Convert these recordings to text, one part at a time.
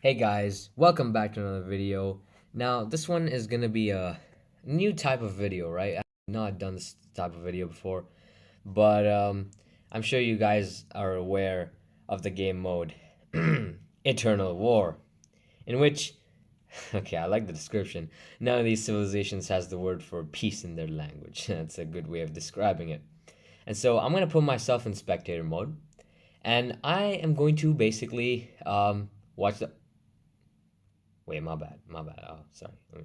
Hey guys, welcome back to another video. Now, this one is gonna be a new type of video, right? I've not done this type of video before, but I'm sure you guys are aware of the game mode Eternal War, in which, okay, I like the description. None of these civilizations has the word for peace in their language. That's a good way of describing it. And so I'm gonna put myself in spectator mode, and I am going to basically watch the. Wait, my bad. Oh, sorry. Let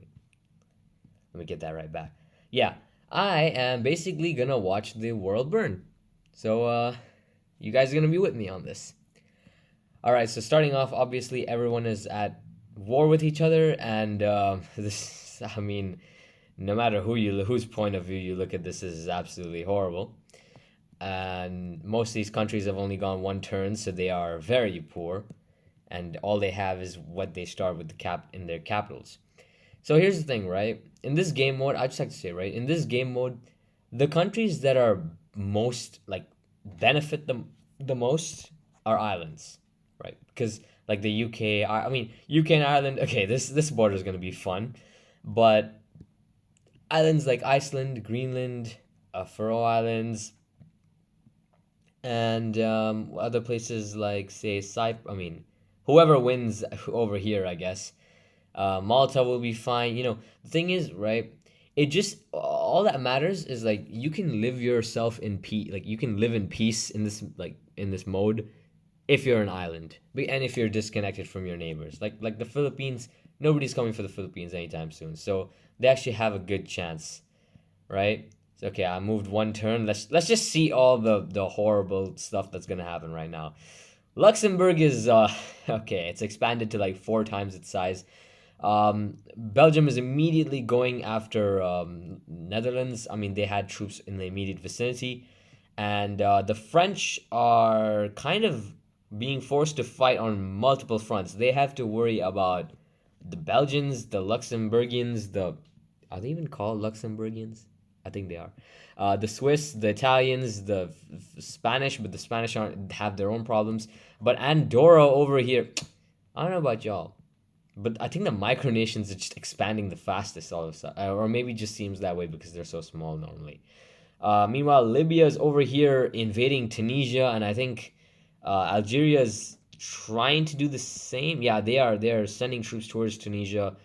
me get that right back. Yeah, I am basically gonna watch the world burn. So, you guys are gonna be with me on this. All right. So starting off, obviously everyone is at war with each other, and this. I mean, no matter whose point of view you look at, this is absolutely horrible. And most of these countries have only gone one turn, so they are very poor, and all they have is what they start with the cap in their capitals. So here's the thing, right? In this game mode, I just like to say, right? In this game mode, the countries that are most like benefit the most are islands, right? Because like the UK, I mean UK and Ireland. Okay, this border is gonna be fun, but islands like Iceland, Greenland, Faroe Islands, and other places like say Cyprus. I mean, whoever wins over here, I guess. Malta will be fine. The thing is, right? It just all that matters is like you can live yourself in peace. Like you can live in peace in this mode if you're an island and if you're disconnected from your neighbors. Like the Philippines, nobody's coming for the Philippines anytime soon, so they actually have a good chance, right? So, okay, I moved one turn. Let's just see all the horrible stuff that's gonna happen right now. Luxembourg is okay. It's expanded to like four times its size. Belgium is immediately going after Netherlands. I mean, they had troops in the immediate vicinity, and the French are kind of being forced to fight on multiple fronts. They have to worry about the Belgians, the Luxembourgians, the are they even called Luxembourgians? I think they are. The Swiss, the Italians, the Spanish, but the Spanish aren't have their own problems. But Andorra over here, I don't know about y'all, but I think the micronations are just expanding the fastest all of a sudden, or maybe it just seems that way because they're so small normally. Meanwhile, Libya is over here invading Tunisia, and I think Algeria is trying to do the same. Yeah, they are. They're sending troops towards Tunisia.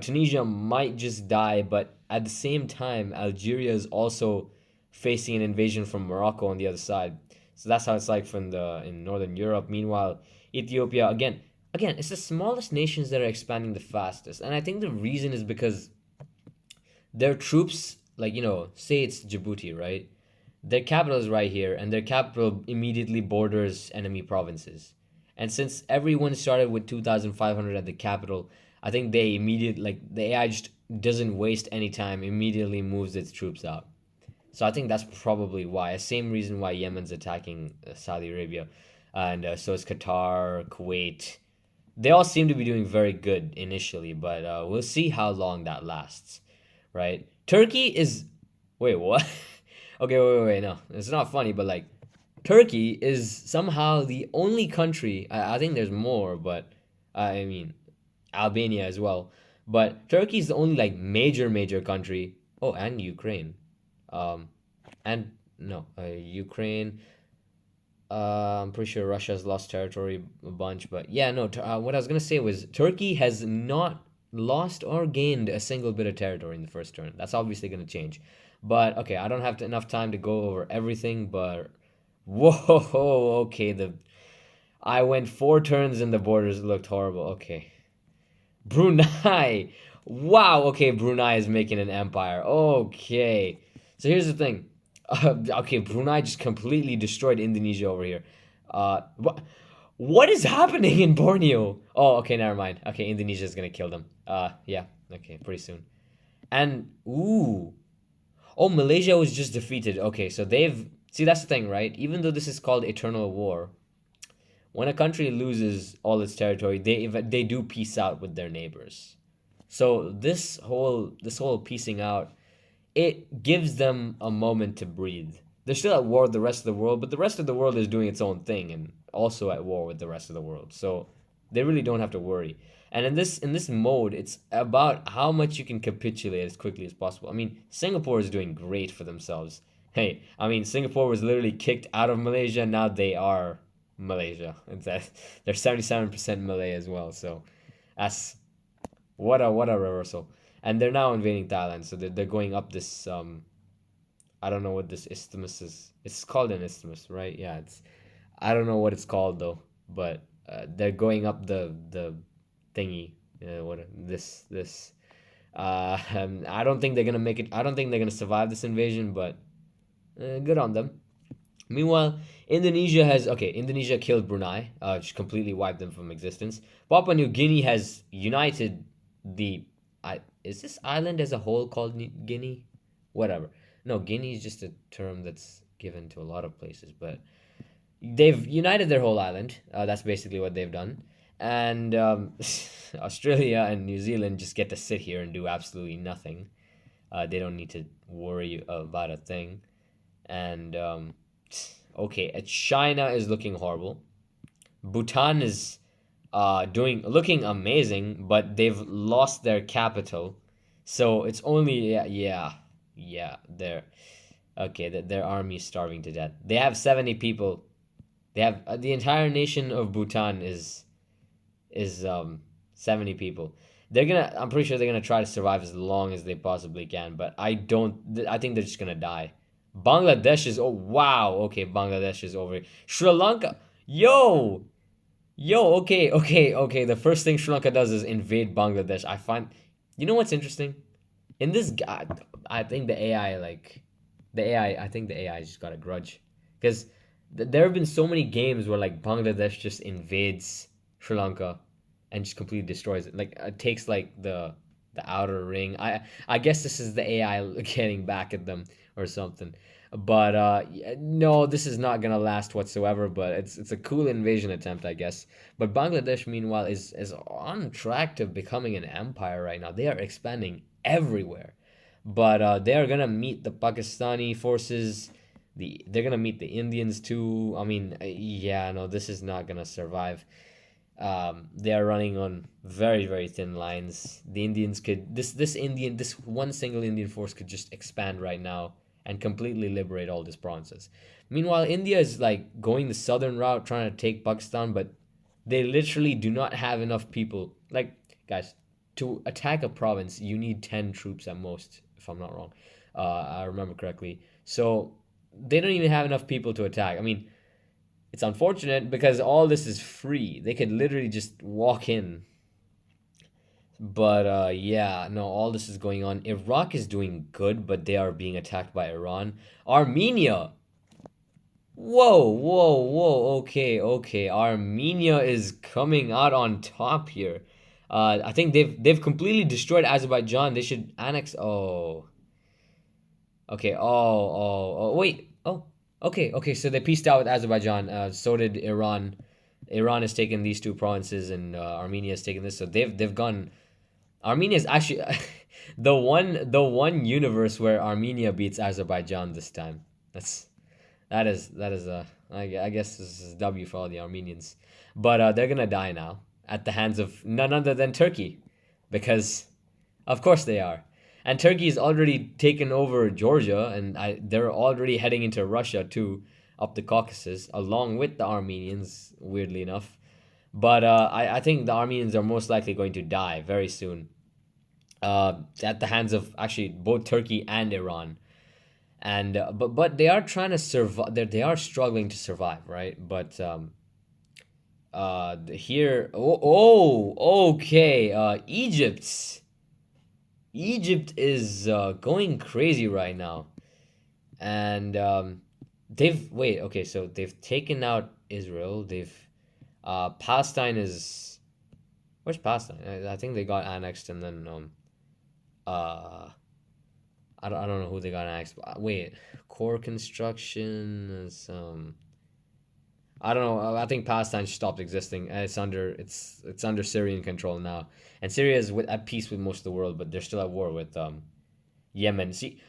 Tunisia might just die, but at the same time, Algeria is also facing an invasion from Morocco on the other side. So that's how it's like from the in Northern Europe. Meanwhile, Ethiopia again, it's the smallest nations that are expanding the fastest, and I think the reason is because their troops, like say it's Djibouti, right? Their capital is right here, and their capital immediately borders enemy provinces. And since everyone started with 2,500 at the capital, I think they immediately, like, the AI just doesn't waste any time, immediately moves its troops out. So I think that's probably why. Same reason why Yemen's attacking Saudi Arabia. And so is Qatar, Kuwait. They all seem to be doing very good initially, but we'll see how long that lasts, right? Turkey is. Wait, what? Okay, wait. No, it's not funny, but like, Turkey is somehow the only country. I think there's more, but I mean, Albania as well. But Turkey is the only like major country. Oh, and Ukraine. Um, and no, Ukraine. I'm pretty sure Russia's lost territory a bunch, but yeah, no. What I was gonna say was Turkey has not lost or gained a single bit of territory in the first turn. That's obviously gonna change, but okay, I don't have enough time to go over everything. But whoa, okay, the I went four turns and the borders looked horrible. Okay, Brunei. Wow. Okay, Brunei is making an empire. Okay. So here's the thing. Okay, Brunei just completely destroyed Indonesia over here. What is happening in Borneo? Oh, okay, never mind. Okay, Indonesia is gonna kill them. Yeah. Okay, pretty soon. And ooh, oh, Malaysia was just defeated. Okay, so they've see that's the thing, right? Even though this is called Eternal War, when a country loses all its territory, they do peace out with their neighbors. So this whole piecing out, it gives them a moment to breathe. They're still at war with the rest of the world, but the rest of the world is doing its own thing and also at war with the rest of the world. So They really don't have to worry. And in this mode, it's about how much you can capitulate as quickly as possible. I mean, Singapore is doing great for themselves. Hey, I mean, Singapore was literally kicked out of Malaysia. Now they are Malaysia. They're 77% Malay as well. So that's what a reversal. And they're now invading Thailand. So they're going up this I don't know what this isthmus is. It's called an isthmus, right? Yeah, it's I don't know what it's called though, but they're going up the thingy. What this? I don't think they're gonna make it. I don't think they're gonna survive this invasion, but good on them. Meanwhile, Indonesia has okay. Indonesia killed Brunei, just completely wiped them from existence. Papua New Guinea has united the. Is this island as a whole called Guinea? Whatever. No, Guinea is just a term that's given to a lot of places, but they've united their whole island. That's basically what they've done. And Australia and New Zealand just get to sit here and do absolutely nothing. They don't need to worry about a thing. And okay, China is looking horrible. Bhutan is doing looking amazing, but they've lost their capital, so it's only yeah. They're okay. Their army is starving to death. They have 70 people. They have the entire nation of Bhutan is 70 people. They're gonna. I'm pretty sure they're gonna try to survive as long as they possibly can. But I don't. I think they're just gonna die. Bangladesh is. Oh wow. Okay, Bangladesh is over. Sri Lanka. Yo. Yo. Okay. The first thing Sri Lanka does is invade Bangladesh. I find. You know what's interesting? In this guy, I think the AI like the AI. I think the AI just got a grudge because there have been so many games where like Bangladesh just invades Sri Lanka and just completely destroys it. Like it takes like the outer ring. I guess this is the AI getting back at them or something. But no, this is not gonna last whatsoever. But it's a cool invasion attempt, I guess. But Bangladesh, meanwhile, is on track to becoming an empire right now. They are expanding everywhere, but they are gonna meet the Pakistani forces. They're gonna meet the Indians too. I mean, yeah, no, this is not gonna survive. They are running on very very thin lines. The Indians could this one single Indian force could just expand right now and completely liberate all these provinces. Meanwhile, India is like going the southern route, trying to take Pakistan, but they literally do not have enough people. Like guys, to attack a province, you need 10 troops at most, if I'm not wrong. I remember correctly. So they don't even have enough people to attack. I mean, it's unfortunate because all this is free. They could literally just walk in. But yeah, no, all this is going on. Iraq is doing good, but they are being attacked by Iran. Armenia. Whoa. Okay. Armenia is coming out on top here. I think they've completely destroyed Azerbaijan. They should annex. Oh, okay. Oh. Wait. Oh, okay. So they pieced out with Azerbaijan. So did Iran. Iran has taken these two provinces, and Armenia has taken this. So they've gone. Armenia is actually the one universe where Armenia beats Azerbaijan this time. I guess this is a W for all the Armenians, but they're gonna die now at the hands of none other than Turkey, because of course they are. And Turkey has already taken over Georgia, and they're already heading into Russia too, up the Caucasus, along with the Armenians, weirdly enough. But I think the Armenians are most likely going to die very soon, at the hands of actually both Turkey and Iran. And but they are trying to survive. They are struggling to survive, right? But here, okay. Egypt is going crazy right now, and they've wait. Okay, so they've taken out Israel. They've Palestine is where's Palestine? I think they got annexed, and then uh I don't know who they got annexed. Wait, core construction is I don't know. I think Palestine stopped existing. It's under Syrian control now, and Syria is at peace with most of the world, but they're still at war with Yemen. See,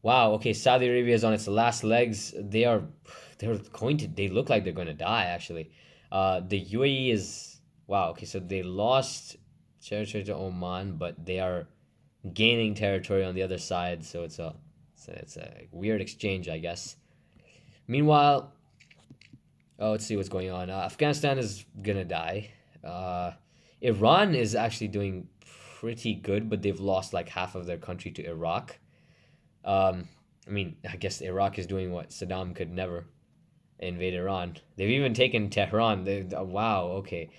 wow. Okay, Saudi Arabia is on its last legs. They're going to. They look like they're going to die. Actually, the UAE is Wow. Okay, so they lost territory to Oman, but they are gaining territory on the other side. So it's a weird exchange, I guess. Meanwhile, oh, let's see what's going on. Afghanistan is gonna die. Uh, Iran is actually doing pretty good, but they've lost like half of their country to Iraq. Um, I mean, I guess Iraq is doing what Saddam could never invade Iran. They've even taken Tehran. Wow, okay.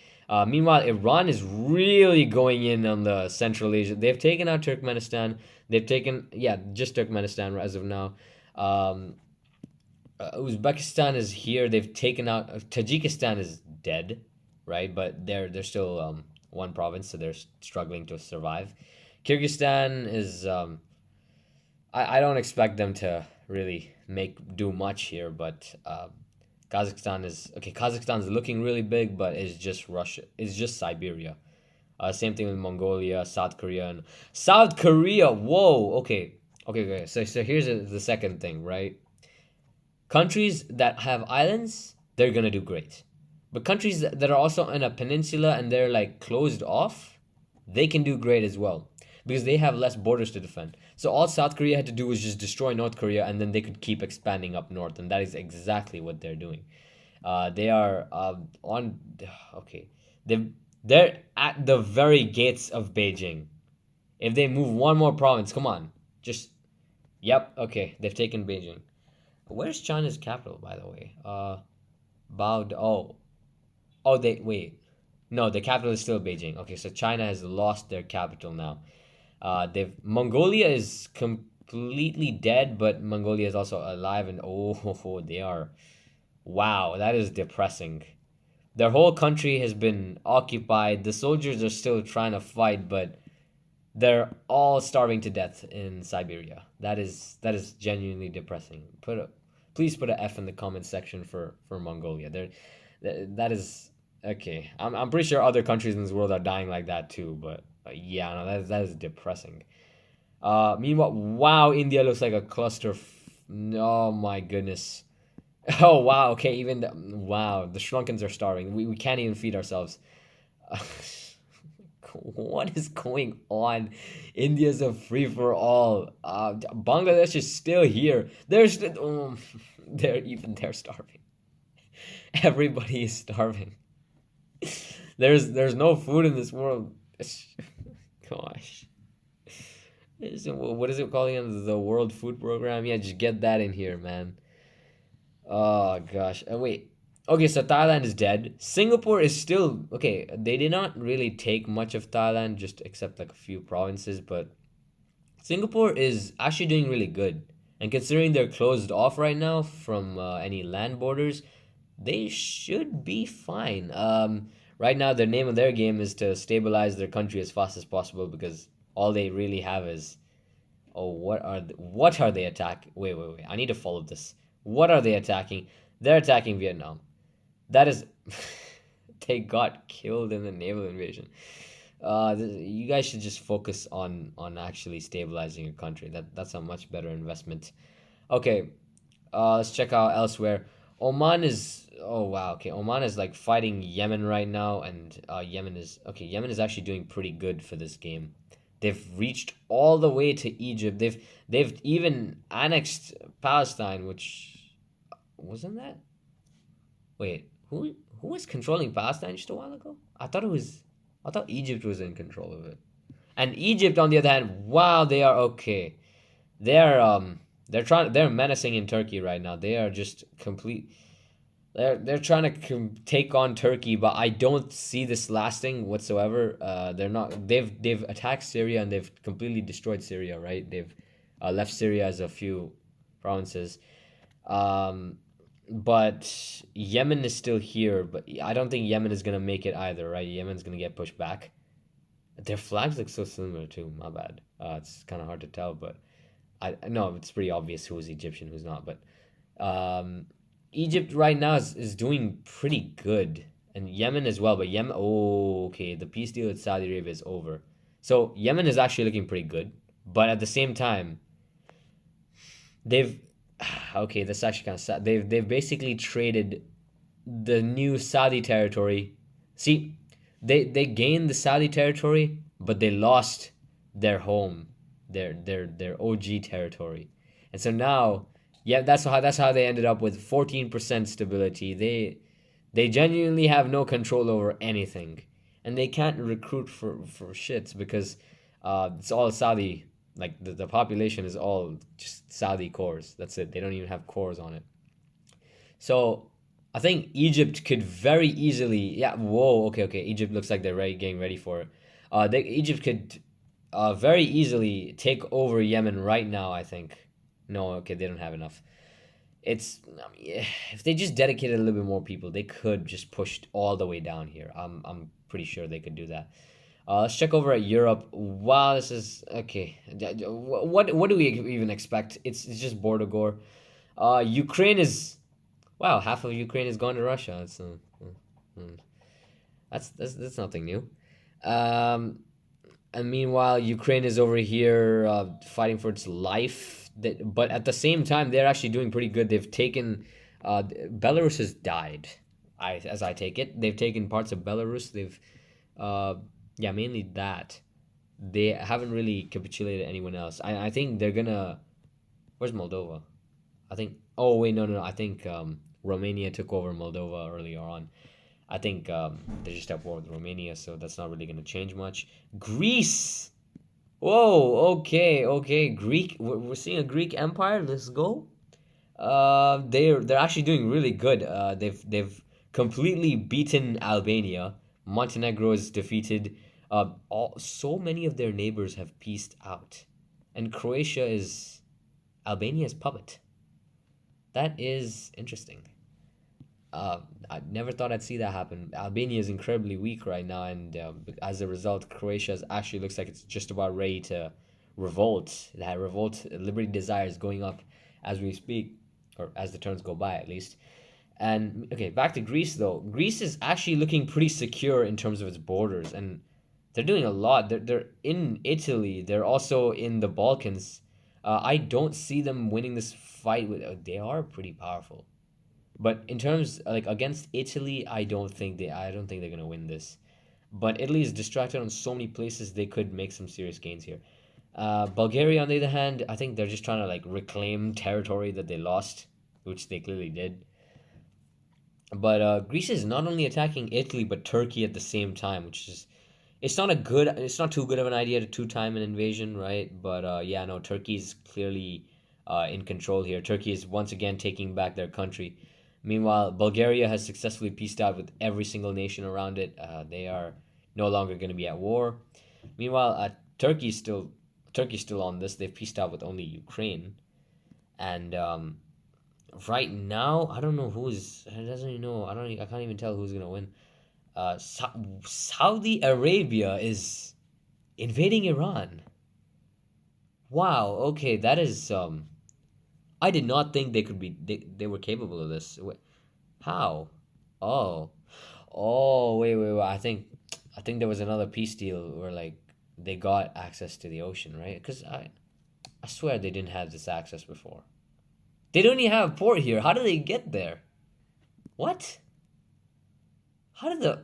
Meanwhile, Iran is really going in on the Central Asia. They've taken out Turkmenistan. They've taken, yeah, just Turkmenistan as of now. Um, Uzbekistan is here. They've taken out Tajikistan is dead, right? But they're still one province, so they're struggling to survive. Kyrgyzstan is I don't expect them to really make do much here, but Kazakhstan is okay. Kazakhstan is looking really big, but it's just Russia. It's just Siberia. Same thing with Mongolia, South Korea, and South Korea. Whoa. Okay. Okay. Okay. So here's the second thing, right? Countries that have islands, they're gonna do great. But countries that are also in a peninsula and they're like closed off, they can do great as well because they have less borders to defend. So all South Korea had to do was just destroy North Korea, and then they could keep expanding up north, and that is exactly what they're doing. They are on. Okay, they're at the very gates of Beijing. If they move one more province, come on, just yep. Okay, they've taken Beijing. Where's China's capital, by the way? Bao. Oh, they wait. No, the capital is still Beijing. Okay, so China has lost their capital now. They've Mongolia is completely dead, but Mongolia is also alive, and oh, they are. Wow, that is depressing. Their whole country has been occupied. The soldiers are still trying to fight, but they're all starving to death in Siberia. That is genuinely depressing. Please put a F in the comment section for Mongolia. That is okay. I'm pretty sure other countries in this world are dying like that too, but yeah, no, that is depressing. Meanwhile, wow, India looks like a cluster. Oh my goodness. Oh wow. Okay, even wow, the Shrunkins are starving. We can't even feed ourselves. What is going on? India's a free for all. Bangladesh is still here. They're starving. Everybody is starving. There's no food in this world. Gosh. What is it calling it? The World Food Program? Yeah, just get that in here, man. Oh gosh. Wait. Okay, so Thailand is dead. Singapore is still okay. They did not really take much of Thailand, just except like a few provinces, but Singapore is actually doing really good. And considering they're closed off right now from any land borders, they should be fine. Right now, the name of their game is to stabilize their country as fast as possible because all they really have is, oh, what are they attacking? Wait. I need to follow this. What are they attacking? They're attacking Vietnam. That is, they got killed in the naval invasion. You guys should just focus on actually stabilizing your country. That's a much better investment. Okay, let's check out elsewhere. Oman is oh wow, okay. Oman is like fighting Yemen right now, and Yemen is okay. Yemen is actually doing pretty good for this game. They've reached all the way to Egypt. They've even annexed Palestine, which wasn't that? Wait, who was controlling Palestine just a while ago? I thought Egypt was in control of it. And Egypt, on the other hand, wow, they are okay. They're menacing in Turkey right now. They are just complete. They're trying to take on Turkey, but I don't see this lasting whatsoever. They're not. They've attacked Syria and they've completely destroyed Syria. Right? They've left Syria as a few provinces. Um, but Yemen is still here. But I don't think Yemen is gonna make it either. Right? Yemen's gonna get pushed back. Their flags look so similar too. My bad. It's kind of hard to tell, but I no, it's pretty obvious who's Egyptian, who's not. But Egypt right now is doing pretty good, and Yemen as well. But Yemen, oh, okay, the peace deal with Saudi Arabia is over, so Yemen is actually looking pretty good. But at the same time, they've okay, that's actually kind of sad. They've basically traded the new Saudi territory. See, They gained the Saudi territory, but they lost their home, their OG territory. And so now, yeah, that's how they ended up with 14% stability. They genuinely have no control over anything, and they can't recruit for shits because it's all Saudi. Like the population is all just Saudi cores. That's it. They don't even have cores on it. So I think Egypt could very easily. Yeah. Whoa. Okay. Okay. Egypt looks like they're ready, getting ready for it. Egypt could very easily take over Yemen right now. I think. No. Okay. They don't have enough. I mean, if they just dedicated a little bit more people, they could just push all the way down here. I'm pretty sure they could do that. Let's check over at Europe. Wow, this is okay. What do we even expect? It's just border gore. Ukraine is wow. Half of Ukraine has gone to Russia. Mm, that's nothing new. Um, and meanwhile, Ukraine is over here fighting for its life. But at the same time, they're actually doing pretty good. They've taken Belarus has died. As I take it, they've taken parts of Belarus. They've uh, yeah, mainly that. They haven't really capitulated anyone else. I think they're gonna. Where's Moldova? I think. Oh wait, no, no, no. I think Romania took over Moldova earlier on. I think they're just at war with Romania, so that's not really gonna change much. Greece. Whoa. Okay. Okay. Greek. We're seeing a Greek empire. Let's go. They're actually doing really good. They've completely beaten Albania. Montenegro is defeated. So many of their neighbors have pieced out, and Croatia is Albania's puppet. That is interesting. I never thought I'd see that happen. Albania is incredibly weak right now, and as a result, Croatia actually looks like it's just about ready to revolt. That revolt, liberty desire is going up as we speak, or as the turns go by, at least. And okay, back to Greece though. Greece is actually looking pretty secure in terms of its borders, and they're doing a lot. They're in Italy. They're also in the Balkans. I don't see them winning this fight. They are pretty powerful. But in terms like against Italy, I don't think they're gonna win this. But Italy is distracted on so many places they could make some serious gains here. Bulgaria, on the other hand, I think they're just trying to like reclaim territory that they lost, which they clearly did. But Greece is not only attacking Italy but Turkey at the same time, which is it's not too good of an idea to two-time an invasion, right? But yeah, no, Turkey's clearly in control here. Turkey is once again taking back their country. Meanwhile, Bulgaria has successfully peaced out with every single nation around it. They are no longer going to be at war. Meanwhile, Turkey's still on this. They've pieced out with only Ukraine, and right now I don't know who's. It doesn't even know. I can't even tell who's gonna win. Saudi Arabia is invading Iran. Wow. Okay, that is I did not think they could be. They were capable of this. How? Oh. Oh. Wait. I think there was another peace deal where like they got access to the ocean, right? Because I swear they didn't have this access before. They don't even have a port here. How did they get there? What? How did the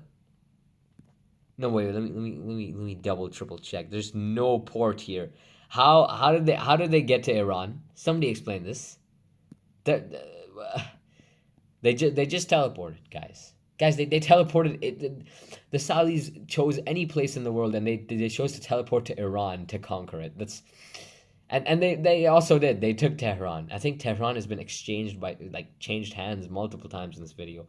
No, wait. Let me double triple check. There's no port here. How did they get to Iran? Somebody explain this. They they just teleported, guys. Guys, they teleported it. The Saudis chose any place in the world, and they chose to teleport to Iran to conquer it. And they also did. They took Tehran. I think Tehran has been exchanged by like changed hands multiple times in this video.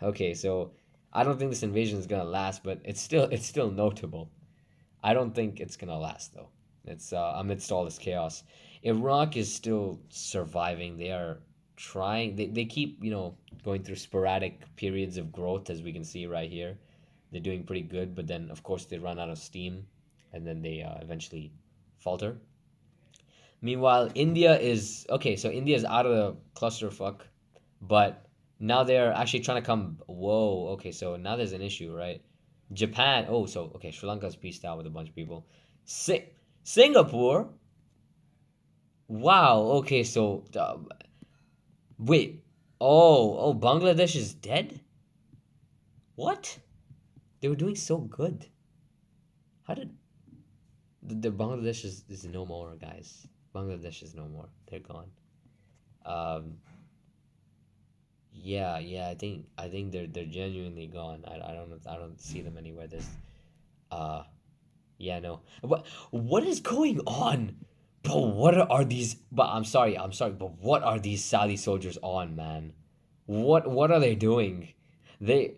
Okay, so I don't think this invasion is gonna last, but it's still notable. I don't think it's gonna last though. It's amidst all this chaos. Iraq is still surviving. They are trying. They keep going through sporadic periods of growth, as we can see right here. They're doing pretty good, but then of course they run out of steam, and then they eventually falter. Meanwhile, India is okay. So India is out of the clusterfuck, but now they're actually trying to come. Whoa. Okay, so now there's an issue, right? Japan. Oh, so okay. Sri Lanka's pieced out with a bunch of people. Singapore. Wow. Okay, so wait. Oh, Bangladesh is dead. What? They were doing so good. How did the Bangladesh is no more, guys? Bangladesh is no more. They're gone. Um, yeah, yeah. I think they're genuinely gone. I don't see them anywhere. Uh yeah, no. What is going on? Bro, are these but I'm sorry, but what are these Saudi soldiers on, man? What are they doing? They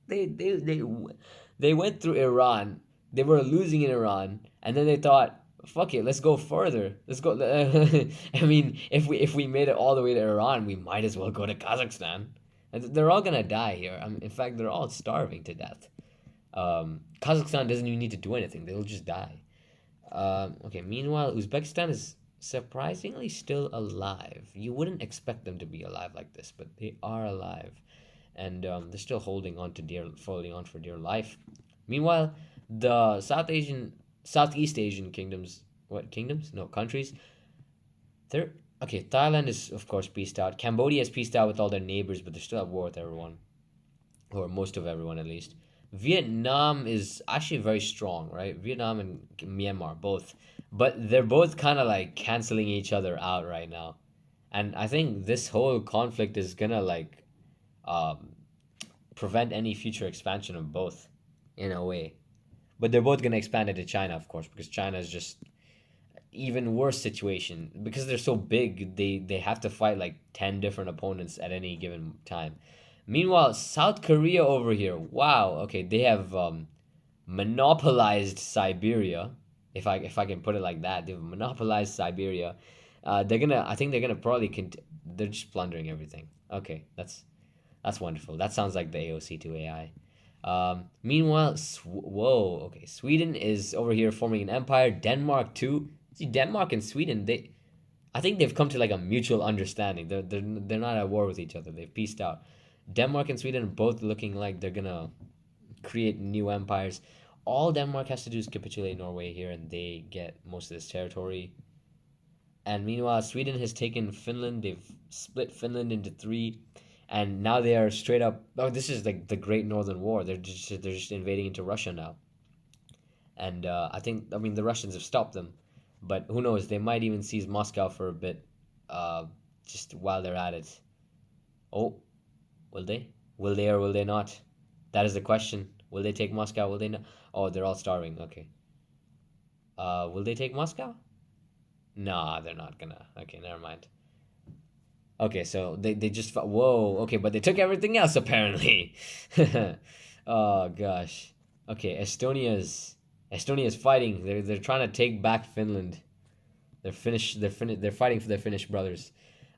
they they they they went through Iran. They were losing in Iran, and then they thought, "Fuck it, let's go further. Let's go." I mean, if we made it all the way to Iran, we might as well go to Kazakhstan. And they're all gonna die here. In fact, they're all starving to death. Kazakhstan doesn't even need to do anything; they'll just die. Okay. Meanwhile, Uzbekistan is surprisingly still alive. You wouldn't expect them to be alive like this, but they are alive, and they're still holding on for dear life. Meanwhile, the Southeast Asian kingdoms, what kingdoms? No, countries. They're okay. Thailand is of course peaced out. Cambodia is peaced out with all their neighbors, but they're still at war with everyone, or most of everyone at least. Vietnam is actually very strong, right? Vietnam and Myanmar both, but they're both kind of like canceling each other out right now, and I think this whole conflict is gonna like um, prevent any future expansion of both, in a way. But they're both gonna expand into China, of course, because China is just even worse situation because they're so big. They have to fight like 10 different opponents at any given time. Meanwhile, South Korea over here, wow, okay, they have monopolized Siberia. If I can put it like that, they've monopolized Siberia. I think they're gonna they're just plundering everything. Okay, that's wonderful. That sounds like the AOC to AI. Meanwhile, whoa, okay, Sweden is over here forming an empire. Denmark too. See, Denmark and Sweden, I think they've come to like a mutual understanding. They're not at war with each other. They've peaced out. Denmark and Sweden are both looking like they're gonna create new empires. All Denmark has to do is capitulate Norway here, and they get most of this territory. And meanwhile, Sweden has taken Finland. They've split Finland into three, and now they are straight up. Oh, this is like the Great Northern War. They're just invading into Russia now, and I mean the Russians have stopped them, but who knows? They might even seize Moscow for a bit, uh, just while they're at it. Oh, will they? Will they or will they not? That is the question. Will they take Moscow? Will they not? Oh, they're all starving. Okay. Will they take Moscow? Nah, they're not gonna. Okay, never mind. Okay, so they just whoa. Okay, but they took everything else apparently. Oh gosh. Okay, Estonia's fighting. They're trying to take back Finland. They're Finnish. They're fighting for their Finnish brothers,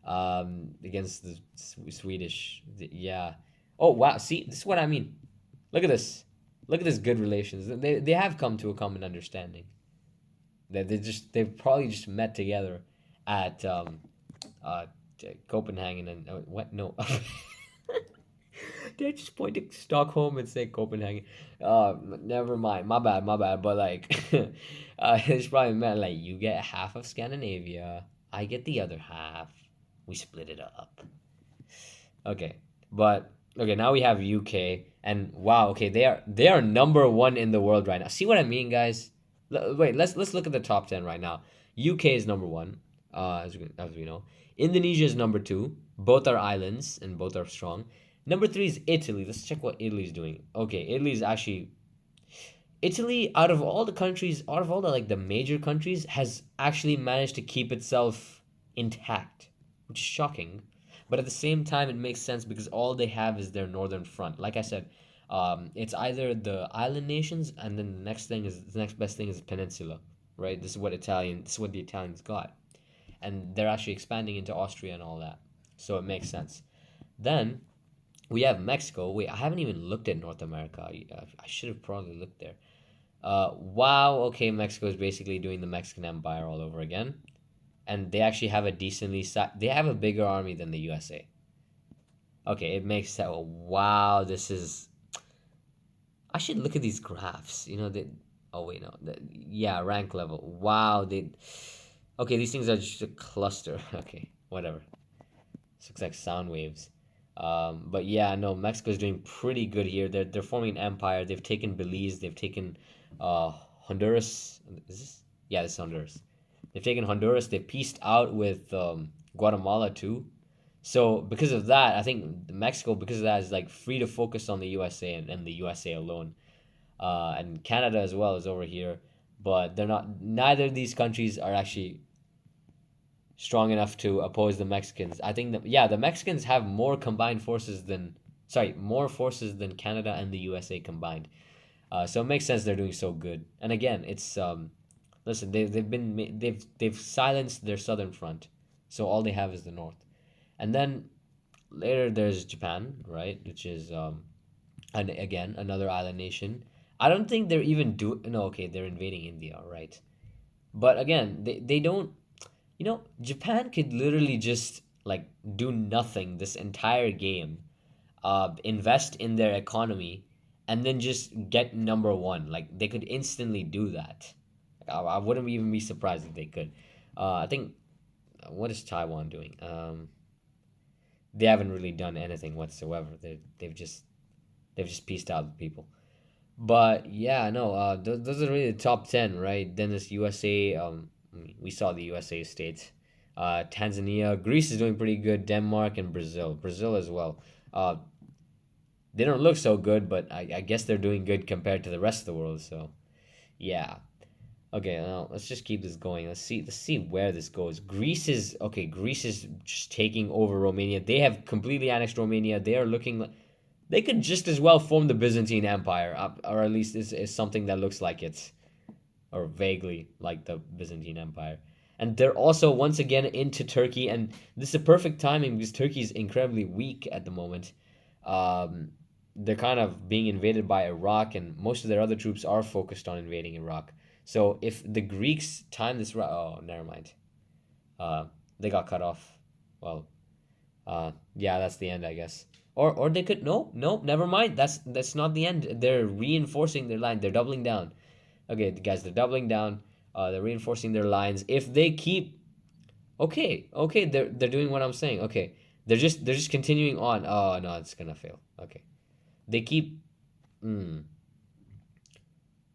against the Swedish. Yeah. Oh wow. See, this is what I mean. Look at this. Look at this good relations. They have come to a common understanding. They've probably just met together at uh Copenhagen and what no. Did I just point to Stockholm and say Copenhagen? Never mind. My bad, my bad. But like, it's probably meant like you get half of Scandinavia, I get the other half. We split it up. Okay, but okay. Now we have UK, and wow. Okay, they are number one in the world right now. See what I mean, guys? Wait, let's look at the top 10 right now. UK is number one. As we know, Indonesia is number two. Both are islands and both are strong. Number three is Italy. Let's check what Italy's doing. Okay, Italy, out of all the countries, out of all the like the major countries, has actually managed to keep itself intact, which is shocking. But at the same time, it makes sense because all they have is their northern front. Like I said, it's either the island nations, and then the next best thing is the peninsula, right? This is what the Italians got, and they're actually expanding into Austria and all that, so it makes sense. Then we have Mexico. Wait, I haven't even looked at North America. I should have probably looked there. Wow. Okay, Mexico is basically doing the Mexican Empire all over again, and they actually have they have a bigger army than the USA. Okay, it makes sense. Wow, this is. I should look at these graphs. Oh wait, no. Yeah, rank level. Wow, they. Okay, these things are just a cluster. Okay, whatever. This looks like sound waves. But yeah, no, Mexico's doing pretty good here. They're forming an empire. They've taken Belize. They've taken Honduras. Is this? Yeah, this is Honduras. They've taken Honduras. They've pieced out with Guatemala too. So because of that, I think Mexico, because of that, is like free to focus on the USA and the USA alone. And Canada as well is over here, but they're not. Neither of these countries are actually strong enough to oppose the Mexicans. I think that yeah, the Mexicans have more combined forces than more forces than Canada and the USA combined. So it makes sense they're doing so good. And again, it's listen, they've silenced their southern front, so all they have is the north. And then later there's Japan, right, which is and again another island nation. I don't think they're even do no okay they're invading India, right? But again, they don't Japan could literally just like do nothing this entire game, invest in their economy, and then just get number one. Like they could instantly do that. I wouldn't even be surprised if they could. I think what is Taiwan doing? They haven't really done anything whatsoever. They've just pieced out the people. But yeah, no, those are really the top 10, right? Then this USA, we saw the USA states. Tanzania, Greece is doing pretty good. Denmark and Brazil, Brazil as well. Uh, they don't look so good, but I guess they're doing good compared to the rest of the world. So yeah, okay. Now let's just keep this going. Let's see where this goes. Greece is okay. Greece is just taking over Romania. They have completely annexed Romania. They are looking like they could just as well form the Byzantine Empire, or at least is something that looks like it's or vaguely like the Byzantine Empire. And they're also once again into Turkey, and this is a perfect timing because Turkey is incredibly weak at the moment. Um, they're kind of being invaded by Iraq, and most of their other troops are focused on invading Iraq. So if the Greeks time this, oh, never mind. Uh, they got cut off. Well, yeah, that's the end, I guess. Or they could no, never mind. That's not the end. They're reinforcing their line. They're doubling down. Okay, guys, they're doubling down. They're reinforcing their lines. If they keep okay, they're doing what I'm saying. Okay, they're just continuing on. Oh no, it's gonna fail. Okay, they keep. Mm,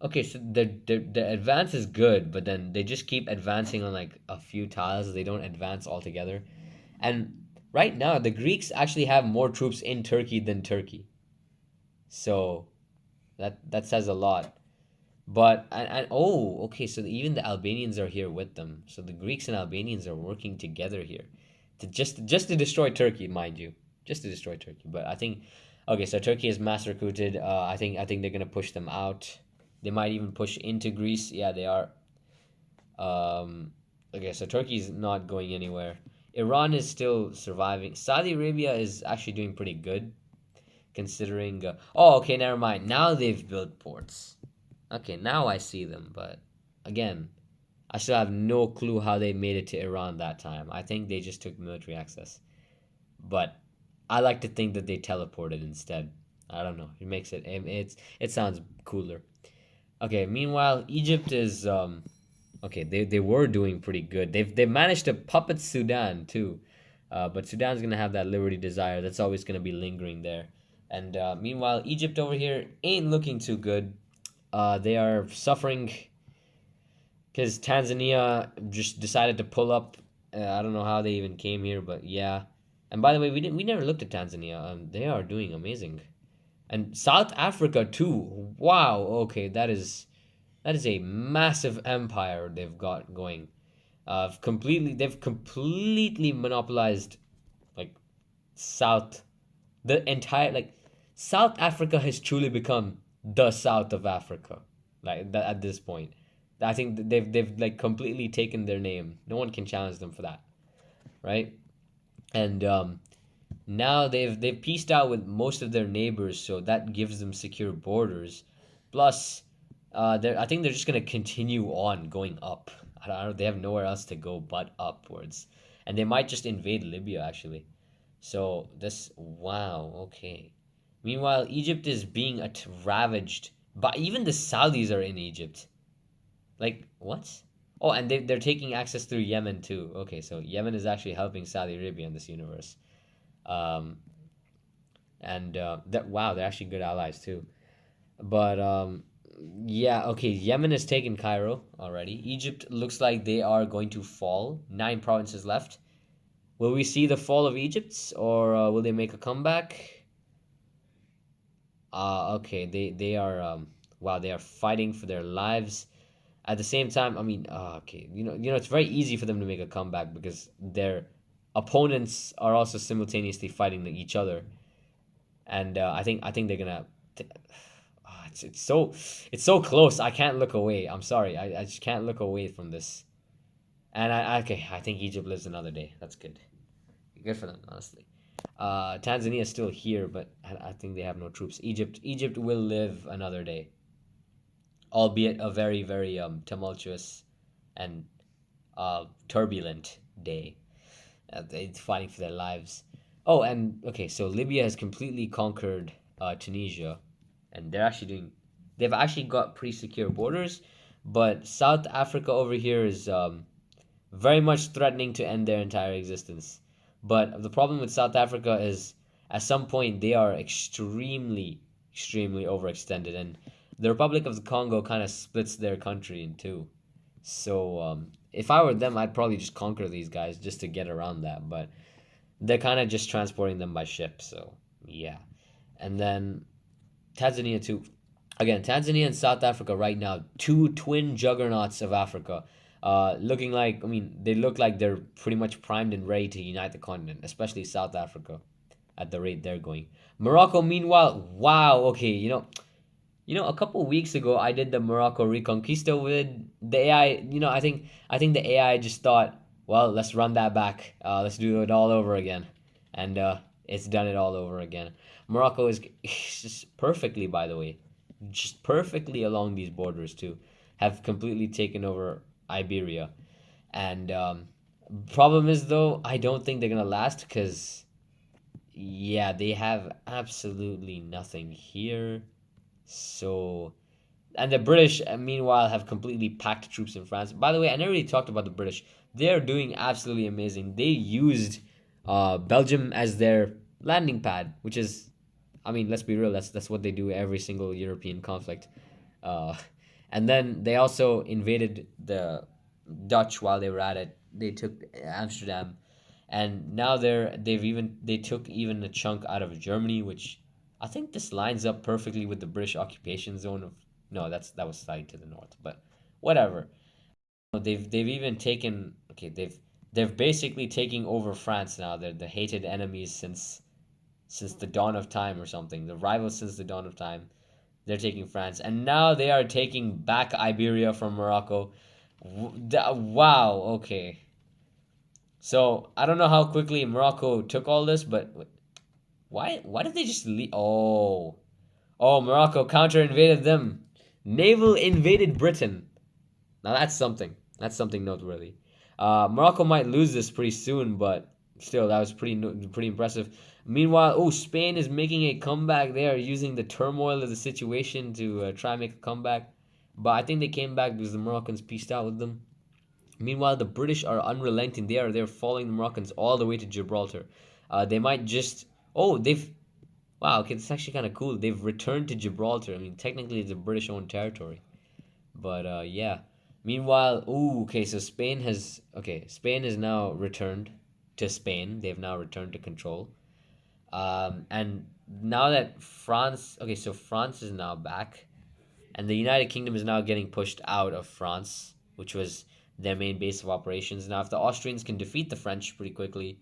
okay, so the advance is good, but then they just keep advancing on like a few tiles. They don't advance altogether. And right now, the Greeks actually have more troops in Turkey than Turkey. So that says a lot. But and oh, okay, so even the Albanians are here with them. So the Greeks and Albanians are working together here to just to destroy Turkey, mind you, just to destroy Turkey. But I think okay, so Turkey is mass recruited. I think they're gonna push them out. They might even push into Greece. Yeah, they are. Okay, so Turkey's not going anywhere. Iran is still surviving. Saudi Arabia is actually doing pretty good considering. Oh, okay, never mind. Now they've built ports. Okay, now I see them, but again, I still have no clue how they made it to Iran that time. I think they just took military access. But I like to think that they teleported instead. I don't know. It makes it sounds cooler. Okay, meanwhile, Egypt is okay, they were doing pretty good. They've managed to puppet Sudan too. But Sudan's gonna have that liberty desire that's always gonna be lingering there. And meanwhile, Egypt over here ain't looking too good. They are suffering because Tanzania just decided to pull up. I don't know how they even came here, but yeah. And by the way, we never looked at Tanzania. They are doing amazing, and South Africa too. Wow. Okay, that is a massive empire they've got going. They've completely monopolized like South, the entire like South Africa has truly become the South of Africa, like that at this point. I think they've like completely taken their name. No one can challenge them for that, right? And now they've pieced out with most of their neighbors, so that gives them secure borders. Plus, I think they're just gonna continue on going up. I don't, they have nowhere else to go but upwards, and they might just invade Libya actually. So this wow okay. Meanwhile, Egypt is being ravaged, but even the Saudis are in Egypt. Like what? Oh, and they're taking access through Yemen too. Okay, so Yemen is actually helping Saudi Arabia in this universe. Um, and that wow, they're actually good allies too. But yeah, okay. Yemen has taken Cairo already. Egypt looks like they are going to fall. 9 provinces left. Will we see the fall of Egypt, or will they make a comeback? Okay. They are wow. They are fighting for their lives. At the same time, I mean, okay. It's very easy for them to make a comeback because their opponents are also simultaneously fighting each other, and I think they're gonna. It's so close. I can't look away. I'm sorry. I just can't look away from this. And okay, I think Egypt lives another day. That's good. Good for them, honestly. Tanzania is still here, but I think they have no troops. Egypt will live another day, albeit a very very tumultuous and turbulent day. They're fighting for their lives. Oh, and okay, so Libya has completely conquered Tunisia, and they've actually got pretty secure borders, but South Africa over here is very much threatening to end their entire existence. But the problem with South Africa is at some point they are extremely, extremely overextended, and the Republic of the Congo kind of splits their country in two. So if I were them, I'd probably just conquer these guys just to get around that. But they're kind of just transporting them by ship. So yeah, and then Tanzania too. Again, Tanzania and South Africa right now, two twin juggernauts of Africa. Looking like, I mean, they look like they're pretty much primed and ready to unite the continent, especially South Africa, at the rate they're going. Morocco, meanwhile, wow, okay, a couple weeks ago I did the Morocco Reconquista with the AI. I think the AI just thought, well, let's run that back. Let's do it all over again, and it's done it all over again. Morocco is just perfectly, by the way, just perfectly along these borders too, have completely taken over Iberia, and problem is though I don't think they're gonna last because yeah, they have absolutely nothing here. So, and the British, meanwhile, have completely packed troops in France. By the way, I never really talked about the British. They're doing absolutely amazing. They used Belgium as their landing pad, which is, I mean, let's be real. That's what they do every single European conflict. Uh, and then they also invaded the Dutch while they were at it. They took Amsterdam, and now they took even a chunk out of Germany, which I think this lines up perfectly with the British occupation zone of no, that was slightly to the north, but whatever. They've even taken okay, they've basically taking over France now. They're the hated enemies since the dawn of time or something. The rivals since the dawn of time. They're taking France, and now they are taking back Iberia from Morocco. Wow, okay. So I don't know how quickly Morocco took all this, but why did they just leave? Oh, Morocco counter invaded them. Naval invaded Britain. Now that's something. That's something noteworthy. Morocco might lose this pretty soon, but still, that was pretty impressive. Meanwhile, Spain is making a comeback. They are using the turmoil of the situation to try and make a comeback. But I think they came back because the Moroccans pieced out with them. Meanwhile, the British are unrelenting. They're following the Moroccans all the way to Gibraltar. They might just. They've. Wow, okay, it's actually kind of cool. They've returned to Gibraltar. I mean, technically, it's a British-owned territory. But yeah. Meanwhile, okay, so Spain has now returned to Spain. They've now returned to control. And now that so France is now back, and the United Kingdom is now getting pushed out of France, which was their main base of operations. Now, if the Austrians can defeat the French pretty quickly,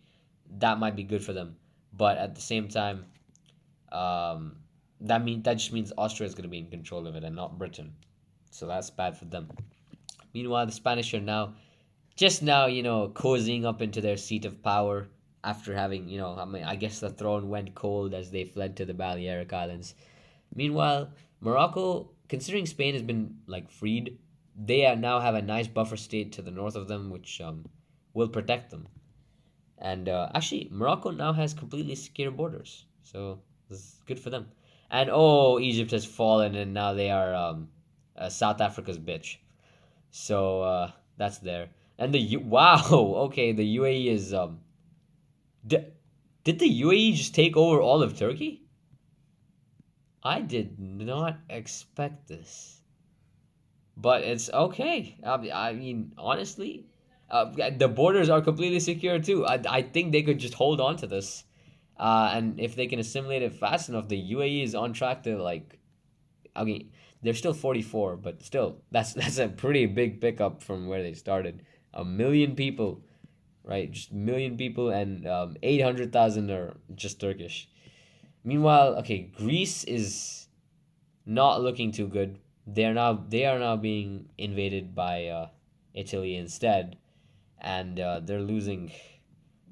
that might be good for them. But at the same time, that just means Austria is going to be in control of it and not Britain. So that's bad for them. Meanwhile, the Spanish are just now, cozying up into their seat of power after having, I mean, I guess the throne went cold as they fled to the Balearic Islands. Meanwhile, Morocco, considering Spain has been freed, they now have a nice buffer state to the north of them, which will protect them. And actually, Morocco now has completely secure borders, so this is good for them. And Egypt has fallen, and now they are South Africa's bitch. So that's there. And wow, okay, the UAE is did the UAE just take over all of Turkey? I did not expect this, but it's okay. I mean, honestly, the borders are completely secure too. I think they could just hold on to this, and if they can assimilate it fast enough, the UAE is on track to like. I mean, they're still 44, but still, that's a pretty big pickup from where they started. 1 million people, right? Just 1 million people, and 800,000 are just Turkish. Meanwhile, okay, Greece is not looking too good. They are now being invaded by Italy instead, and they're losing.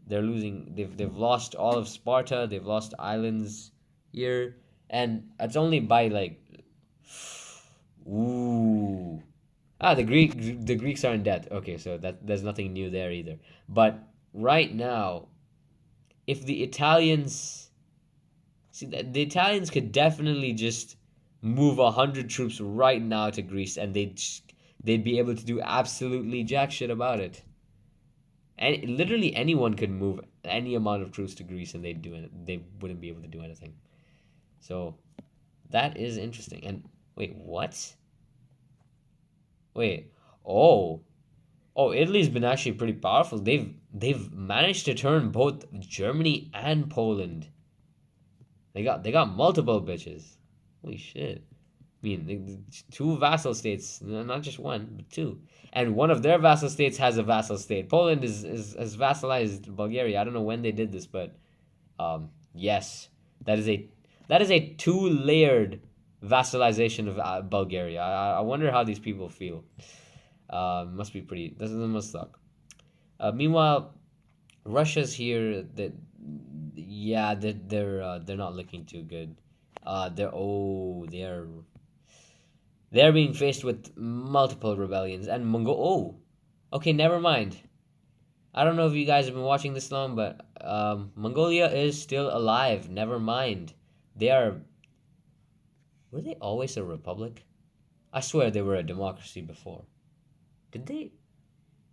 They're losing. They've lost all of Sparta. They've lost islands here, and it's only by like, ooh, the Greeks are in debt. Okay, so that there's nothing new there either. But right now, if the Italians see, the Italians could definitely just move 100 troops right now to Greece, and they'd be able to do absolutely jack shit about it. And literally anyone could move any amount of troops to Greece, and they'd do it. They wouldn't be able to do anything. So that is interesting. And wait, what? Wait, oh, oh, Italy's been actually pretty powerful. They've managed to turn both Germany and Poland. They got multiple bitches. Holy shit. I mean, two vassal states, not just one, but two. And one of their vassal states has a vassal state. Poland is has vassalized Bulgaria. I don't know when they did this, but yes, that is a that is a two-layered vassalization of Bulgaria. I wonder how these people feel. Must be pretty. This must suck. Meanwhile, Russia's here. That yeah, they're not looking too good. They're being faced with multiple rebellions and Mongol. Oh, okay, never mind. I don't know if you guys have been watching this long, but Mongolia is still alive. Never mind. They are. Were they always a republic? I swear they were a democracy before. Did they?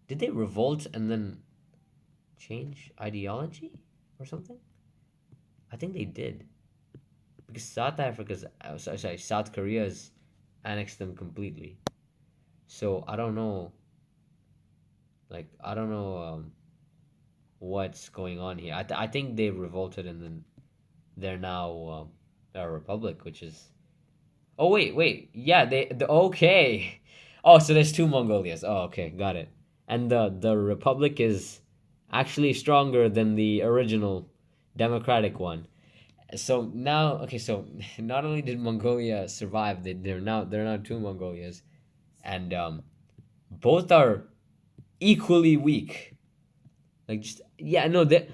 Did they revolt and then change ideology or something? I think they did because South Korea's annexed them completely. So I don't know. Like I don't know what's going on here. I think they revolted and then they're now a republic, which is. Oh wait, yeah okay. Oh, so there's two Mongolias. Oh, okay, got it. And the republic is actually stronger than the original democratic one. So now, okay, so not only did Mongolia survive, they're now two Mongolias, and both are equally weak. Like just yeah, no, they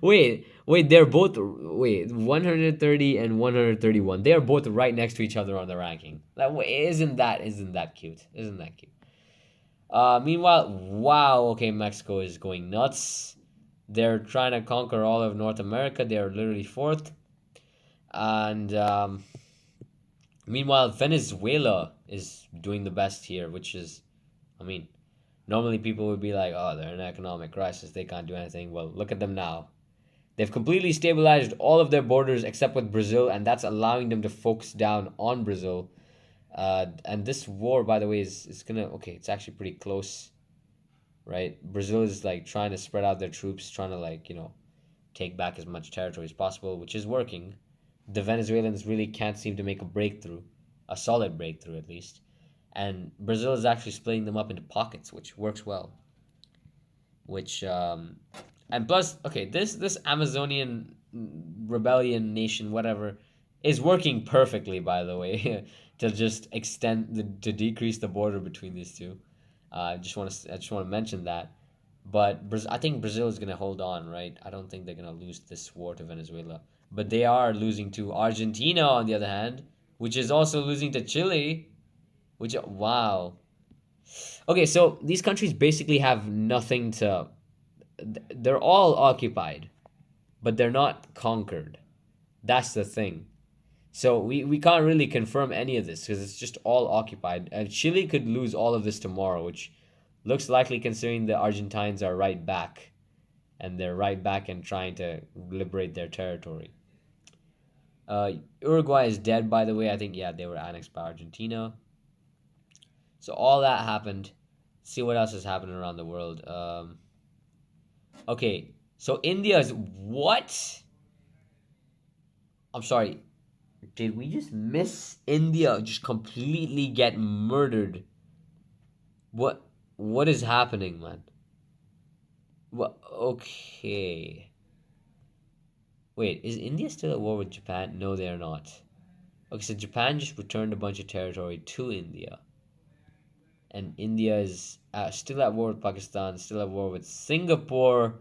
wait, they're both 130 and 131. They are both right next to each other on the ranking. That isn't that cute? Isn't that cute? Meanwhile, wow, okay, Mexico is going nuts. They're trying to conquer all of North America. They are literally fourth. And meanwhile, Venezuela is doing the best here, which is, I mean, normally people would be like, oh, they're in an economic crisis. They can't do anything. Well, look at them now. They've completely stabilized all of their borders except with Brazil, and that's allowing them to focus down on Brazil. And this war, by the way, is gonna, okay, it's actually pretty close, right? Brazil is like trying to spread out their troops, trying to like, take back as much territory as possible, which is working. The Venezuelans really can't seem to make a breakthrough, a solid breakthrough at least. And Brazil is actually splitting them up into pockets, which works well. Which and plus, okay, this Amazonian rebellion nation, whatever, is working perfectly, by the way, to just to decrease the border between these two. I just want to mention that. But I think Brazil is gonna hold on, right? I don't think they're gonna lose this war to Venezuela. But they are losing to Argentina, on the other hand, which is also losing to Chile. Which wow. Okay, so these countries basically have nothing to. They're all occupied, but they're not conquered. That's the thing. So we can't really confirm any of this because it's just all occupied. Chile could lose all of this tomorrow, which looks likely considering the Argentines are right back. And they're right back and trying to liberate their territory. Uh, Uruguay is dead, by the way. I think, yeah, they were annexed by Argentina. So all that happened. See what else is happening around the world. Okay, so India is what? I'm sorry. Did we just miss India just completely get murdered? What what is happening, man? What? Okay. Wait, is India still at war with Japan? No, they are not. Okay, so Japan just returned a bunch of territory to India, and India is still at war with Pakistan, still at war with Singapore.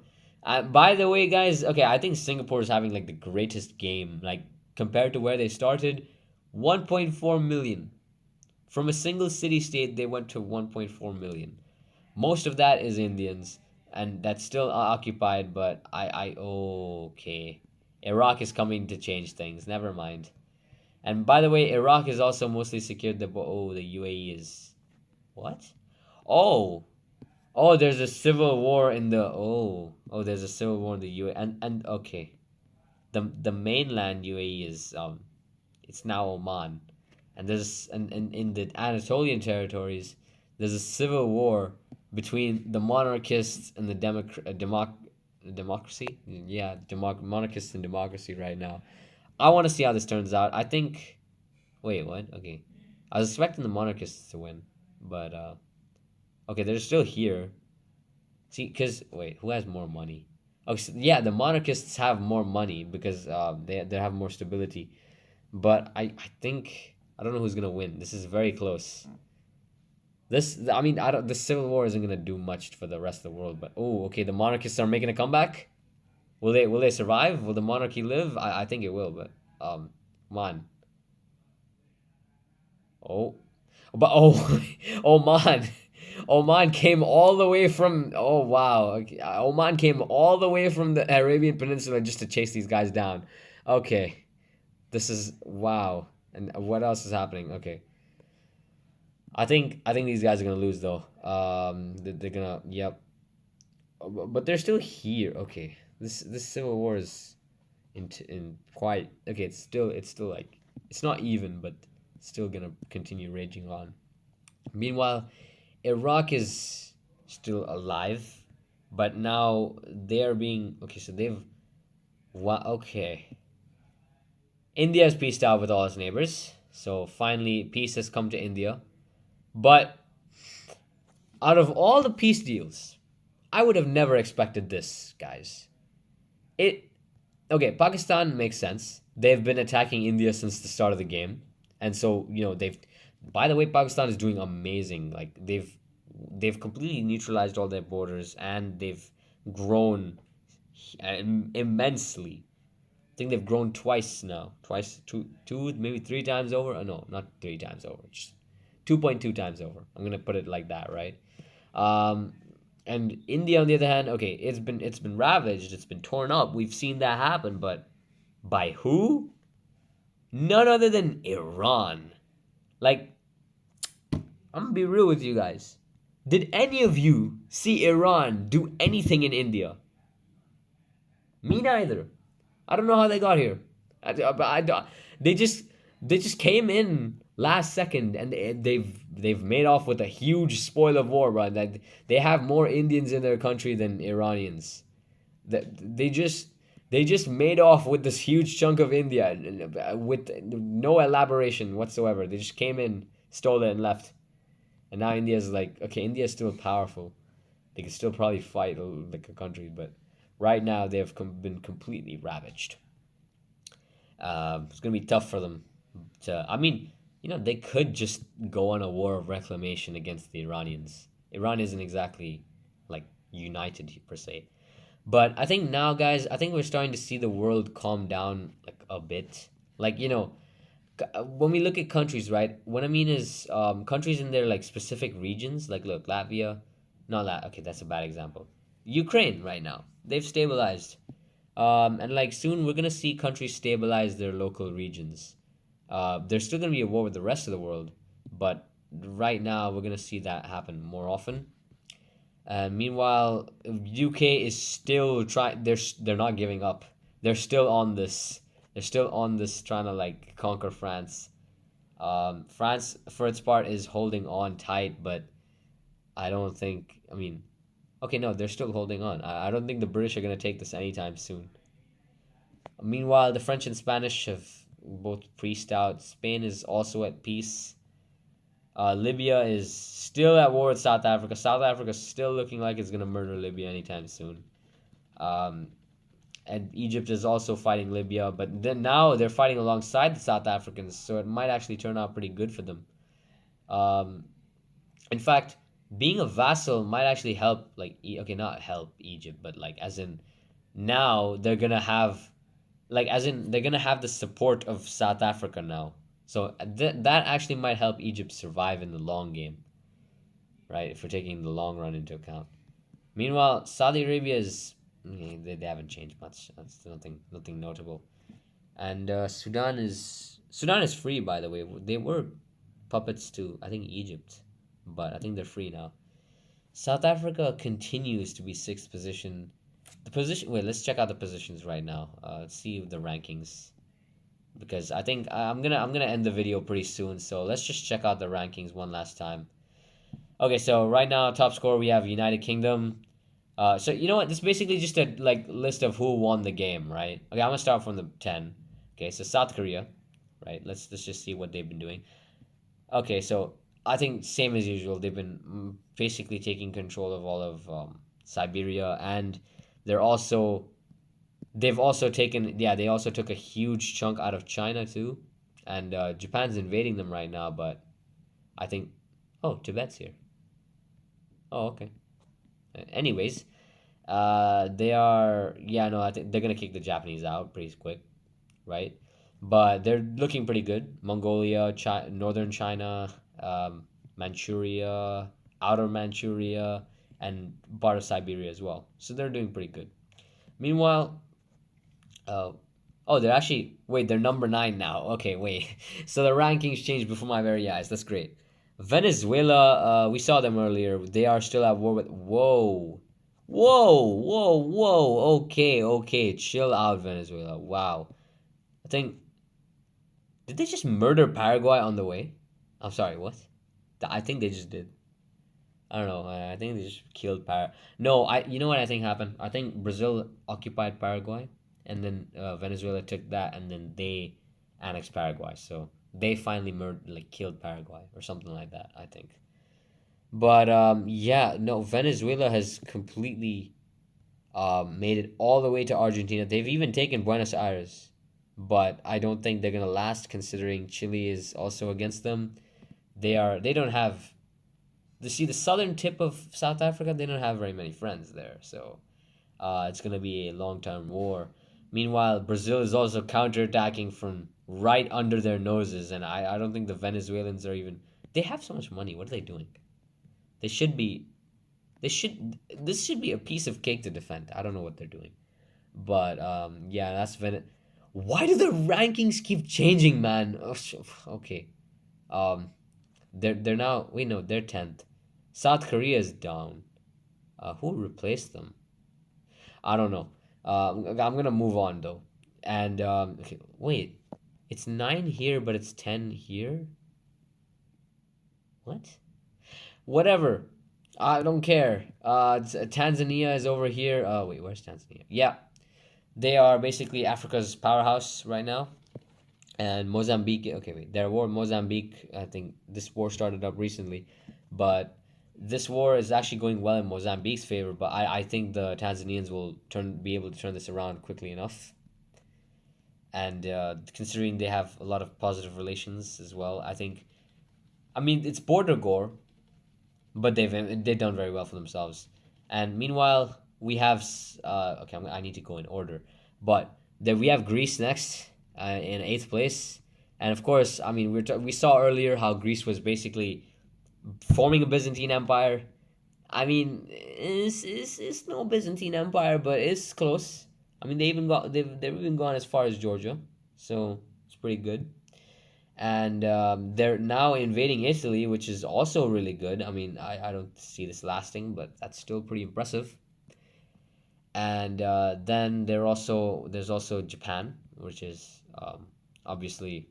By the way, guys, okay, I think Singapore is having like the greatest game, like compared to where they started. 1.4 million. From a single city state, they went to 1.4 million. Most of that is Indians, and that's still occupied, but okay. Iraq is coming to change things. Never mind. And by the way, Iraq is also mostly secured. The UAE is what? Oh, oh, there's a civil war in the there's a civil war in the UAE, and okay, the mainland UAE is it's now Oman, and there's and in the Anatolian territories there's a civil war between the monarchists and the democracy, yeah, monarchists and democracy right now. I want to see how this turns out. I think. Wait, what? Okay, I was expecting the monarchists to win, but okay, they're still here. See, because wait, who has more money? Oh, so, yeah, the monarchists have more money because they have more stability. But I think I don't know who's gonna win. This is very close. This I mean I don't. The civil war isn't gonna do much for the rest of the world. But oh, okay, the monarchists are making a comeback. Will they survive? Will the monarchy live? I think it will. But come on. Oh, but oh, Oman, Oman came all the way from. Oh wow, okay. Oman came all the way from the Arabian Peninsula just to chase these guys down. Okay, this is wow. And what else is happening? Okay, I think these guys are gonna lose though. They're gonna yep, but they're still here. Okay, this civil war is in quite okay. It's still like it's not even, but it's still gonna continue raging on. Meanwhile, Iraq is still alive, but now they're being okay. So they've okay. India has peaced out with all its neighbors, so finally peace has come to India. But out of all the peace deals, I would have never expected this, guys. It okay. Pakistan makes sense. They've been attacking India since the start of the game, and so they've. By the way, Pakistan is doing amazing. Like they've completely neutralized all their borders and they've grown immensely. I think they've grown twice now, twice, two, maybe three times over. No, not three times over, just 2.2 times over. I'm gonna put it like that, right? Um, and India, on the other hand, okay, it's been ravaged, it's been torn up. We've seen that happen, but by who? None other than Iran. Like, I'm gonna be real with you guys. Did any of you see Iran do anything in India? Me neither. I don't know how they got here. They just came in last second and they've made off with a huge spoil of war, bro. That they have more Indians in their country than Iranians. That they just made off with this huge chunk of India with no elaboration whatsoever. They just came in, stole it, and left. And now India's like, okay, India's still powerful. They can still probably fight like a country, but right now they've been completely ravaged. It's gonna be tough for them to. I mean, they could just go on a war of reclamation against the Iranians. Iran isn't exactly like united per se. But I think now, guys, I think we're starting to see the world calm down like a bit. Like, when we look at countries, right? What I mean is countries in their like specific regions. Like, look, Latvia, not Lat. Okay, that's a bad example. Ukraine right now, they've stabilized, and like soon we're gonna see countries stabilize their local regions. There's still gonna be a war with the rest of the world, but right now we're gonna see that happen more often. Meanwhile, UK is still trying. They're not giving up. They're still on this. They're still on this trying to like conquer France. France, for its part, is holding on tight, but I don't think. I mean, okay, no, they're still holding on. I don't think the British are gonna take this anytime soon. Meanwhile, the French and Spanish have both priest out. Spain is also at peace. Libya is still at war with South Africa. South Africa is still looking like it's gonna murder Libya anytime soon. Um, and Egypt is also fighting Libya, but then now they're fighting alongside the South Africans, so it might actually turn out pretty good for them. Um, in fact, being a vassal might actually help, like, okay, not help Egypt, but like, as in, now they're gonna have, like, as in, they're gonna have the support of South Africa now. So that actually might help Egypt survive in the long game, right? If we're taking the long run into account. Meanwhile, Saudi Arabia is they haven't changed much. That's nothing notable. And Sudan is free, by the way. They were puppets to, I think, Egypt, but I think they're free now. South Africa continues to be sixth position. The position. Wait, let's check out the positions right now. Let's see the rankings, because I think I'm gonna end the video pretty soon. So let's just check out the rankings one last time. Okay, so right now, top score, we have United Kingdom. So you know what? This is basically just a like list of who won the game, right? Okay, I'm gonna start from the 10. Okay, so South Korea, right? Let's just see what they've been doing. Okay, so I think same as usual. They've been basically taking control of all of Siberia, and they're also they've also taken, yeah, they also took a huge chunk out of China too, and Japan's invading them right now. But I think, oh, Tibet's here. Oh, okay. Anyways, they are, yeah, no, I think they're gonna kick the Japanese out pretty quick, right? But they're looking pretty good. Mongolia, northern China, Manchuria, outer Manchuria, and part of Siberia as well. So they're doing pretty good. Meanwhile, uh, oh, they're actually, wait, they're number 9 now. Okay, wait. So the rankings changed before my very eyes. That's great. Venezuela, we saw them earlier. They are still at war with. Whoa. Whoa, whoa, whoa. Okay, okay. Chill out, Venezuela. Wow. I think. Did they just murder Paraguay on the way? I'm sorry, what? I think they just did. I don't know. I think they just killed No, you know what I think happened? I think Brazil occupied Paraguay, and then Venezuela took that, and then they annexed Paraguay. So they finally killed Paraguay or something like that, I think. But yeah, no, Venezuela has completely made it all the way to Argentina. They've even taken Buenos Aires, but I don't think they're gonna last, considering Chile is also against them. They don't have, see, the southern tip of South Africa. They don't have very many friends there, so it's gonna be a long term war. Meanwhile, Brazil is also counterattacking from right under their noses, and I don't think the Venezuelans are even. They have so much money. What are they doing? They should be. They should. This should be a piece of cake to defend. I don't know what they're doing, but yeah, that's Why do the rankings keep changing, man? Okay, um, they're now. Wait, no, they're 10th. South Korea is down. Who replaced them? I don't know. I'm gonna move on though. And okay, wait, it's 9 here, but it's 10 here. What? Whatever. I don't care. Tanzania is over here. Oh wait, where's Tanzania? Yeah, they are basically Africa's powerhouse right now. And Mozambique. Okay, wait. Their war, Mozambique. I think this war started up recently, but this war is actually going well in Mozambique's favor. But I think the Tanzanians will be able to turn this around quickly enough. And considering they have a lot of positive relations as well, I think. I mean, it's border gore, but they've done very well for themselves. And meanwhile, we have okay. I need to go in order, but then we have Greece next in 8th place, and of course, I mean we saw earlier how Greece was basically forming a Byzantine Empire. I mean, it's no Byzantine Empire, but it's close. I mean, they've even gone as far as Georgia, so it's pretty good. And they're now invading Italy, which is also really good. I mean, I don't see this lasting, but that's still pretty impressive. And then there's also Japan, which is Um, Obviously,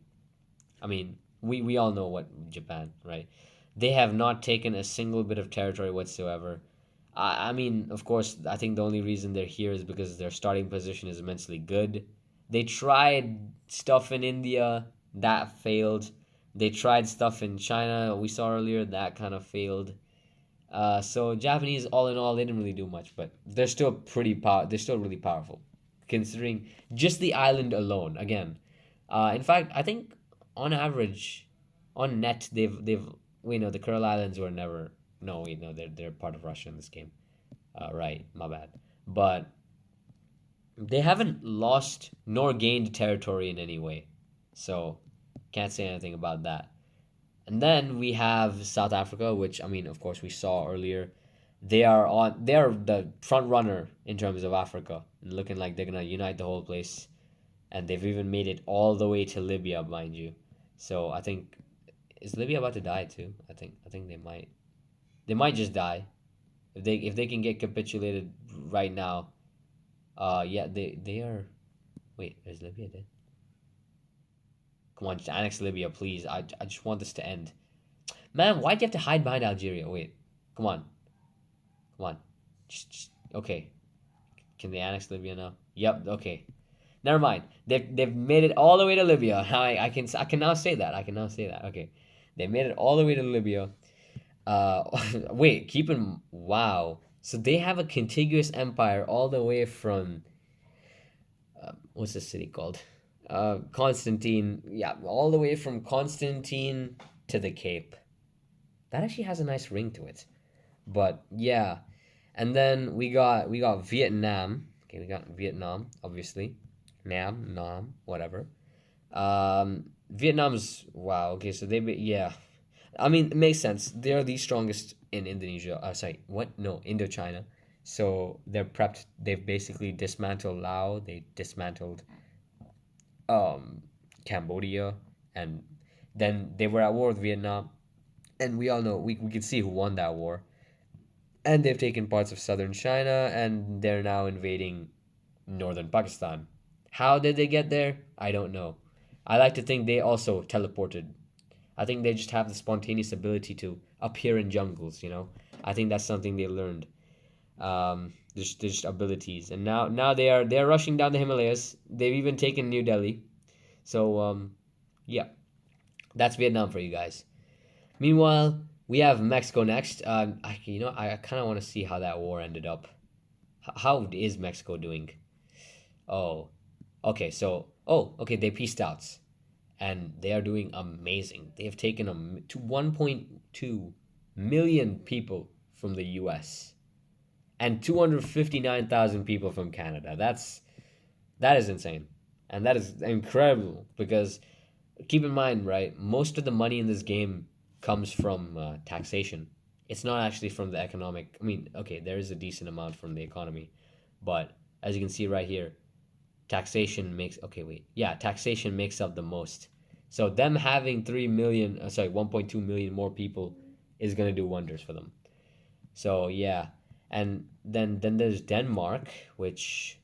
I mean, we all know what Japan, right? They have not taken a single bit of territory whatsoever. I mean, of course, I think the only reason they're here is because their starting position is immensely good. They tried stuff in India, that failed. They tried stuff in China, we saw earlier, that kind of failed. So Japanese, all in all, they didn't really do much, but they're still they're still really powerful, considering just the island alone. Again, in fact, I think on average, on net, they've we know the Kuril Islands were never. No, wait, no, they're part of Russia in this game. Right, my bad. But they haven't lost nor gained territory in any way, so can't say anything about that. And then we have South Africa, which I mean, of course, we saw earlier. They're the front runner in terms of Africa, looking like they're gonna unite the whole place, and they've even made it all the way to Libya, mind you. So I think is Libya about to die too? I think they might just die if they can get capitulated right now. Yeah, they are. Wait, is Libya dead? Come on, just annex Libya, please. I just want this to end. Man, why'd you have to hide behind Algeria? Wait, come on, come on. Okay. Can they annex Libya now? Yep. Okay. Never mind. They've made it all the way to Libya. I can now say that. I can now say that. Okay. They made it all the way to Libya. Wait. Wow. So they have a contiguous empire all the way from what's the city called? Constantine. Yeah, all the way from Constantine to the Cape. That actually has a nice ring to it. But yeah, and then we got Vietnam. Okay, we got Vietnam, obviously. Nam, whatever. Vietnam's wow. Okay, so yeah. I mean, it makes sense. They're the strongest in Indonesia. Sorry, what? No, Indochina. So they're prepped. They've basically dismantled Laos. They dismantled um Cambodia, and then they were at war with Vietnam. And we all know we can see who won that war. And they've taken parts of southern China, and they're now invading northern Pakistan. How did they get there? I don't know. I like to think they also teleported. I think they just have the spontaneous ability to appear in jungles. I think that's something they learned. There's just abilities, and now they're rushing down the Himalayas. They've even taken New Delhi. So yeah, that's Vietnam for you guys. Meanwhile, we have Mexico next. I kind of want to see how that war ended up. How is Mexico doing? Oh, okay. Okay, they peaced out, and they are doing amazing. They have taken to 1.2 million people from the U.S. and 259,000 people from Canada. That is insane, and that is incredible because keep in mind, right? Most of the money in this game comes from taxation. It's not actually from the economic. I mean, okay, there is a decent amount from the economy, but as you can see right here, taxation makes. Okay, wait, yeah, taxation makes up the most. So them having 3 million, 1.2 million more people is gonna do wonders for them. So yeah, and then there's Denmark, which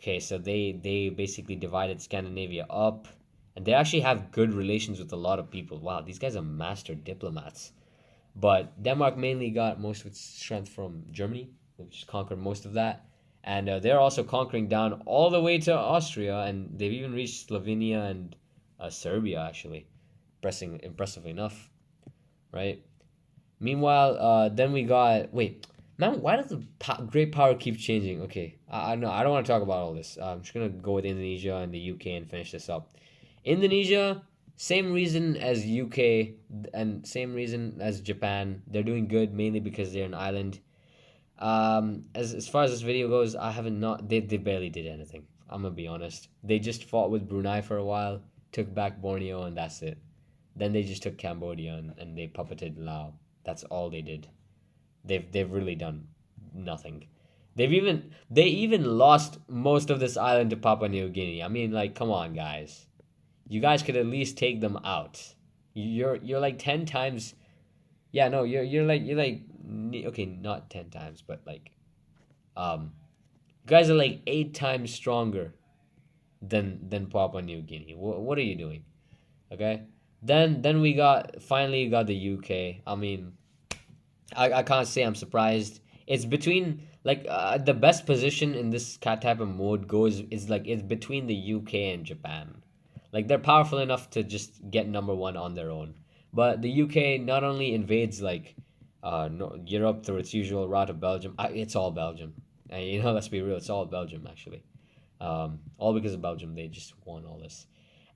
okay, so they basically divided Scandinavia up, and they actually have good relations with a lot of people. Wow, these guys are master diplomats. But Denmark mainly got most of its strength from Germany, which conquered most of that, and they're also conquering down all the way to Austria, and they've even reached Slovenia and Serbia actually, impressive enough, right? Meanwhile, then we got wait. Man, why does the great power keep changing? Okay, I know I don't want to talk about all this. I'm just gonna go with Indonesia and the UK and finish this up. Indonesia, same reason as UK and same reason as Japan. They're doing good mainly because they're an island. As far as this video goes, I haven't not they barely did anything. I'm gonna be honest. They just fought with Brunei for a while, took back Borneo, and that's it. Then they just took Cambodia and they puppeted Laos. That's all they did. They've really done nothing. They even lost most of this island to Papua New Guinea. I mean, like, come on, guys. You guys could at least take them out. You're like 10 times. Yeah, no, you're like okay, not 10 times, but like, you guys are like 8 times stronger than Papua New Guinea. What are you doing? Okay. Then we got finally got the UK. I mean, I can't say I'm surprised. It's between like the best position in this type of mode goes is like it's between the UK and Japan. Like they're powerful enough to just get number one on their own. But the UK not only invades like no, Europe through its usual route of Belgium. It's all Belgium, and you know let's be real, it's all Belgium actually. All because of Belgium, they just won all this.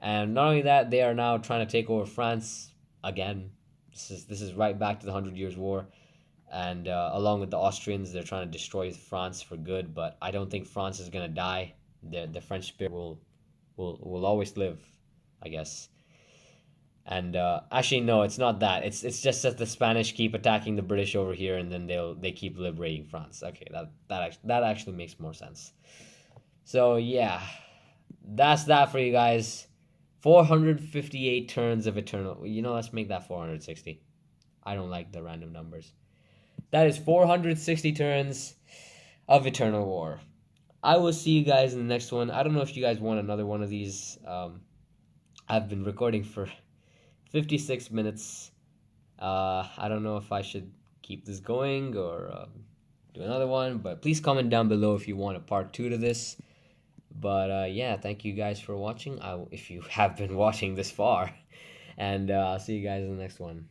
And not only that, they are now trying to take over France again. This is right back to the Hundred Years' War, and along with the Austrians, they're trying to destroy France for good. But I don't think France is gonna die. The French spirit will always live, I guess. And actually, no, it's not that. It's just that the Spanish keep attacking the British over here, and then they keep liberating France. Okay, that actually makes more sense. So yeah, that's that for you guys. 458 turns of Eternal. You know, let's make that 460. I don't like the random numbers. That is 460 turns of Eternal War. I will see you guys in the next one. I don't know if you guys want another one of these. I've been recording for 56 minutes. I don't know if I should keep this going or do another one, but please comment down below if you want a part 2 to this. But yeah, thank you guys for watching. If you have been watching this far, and I'll see you guys in the next one.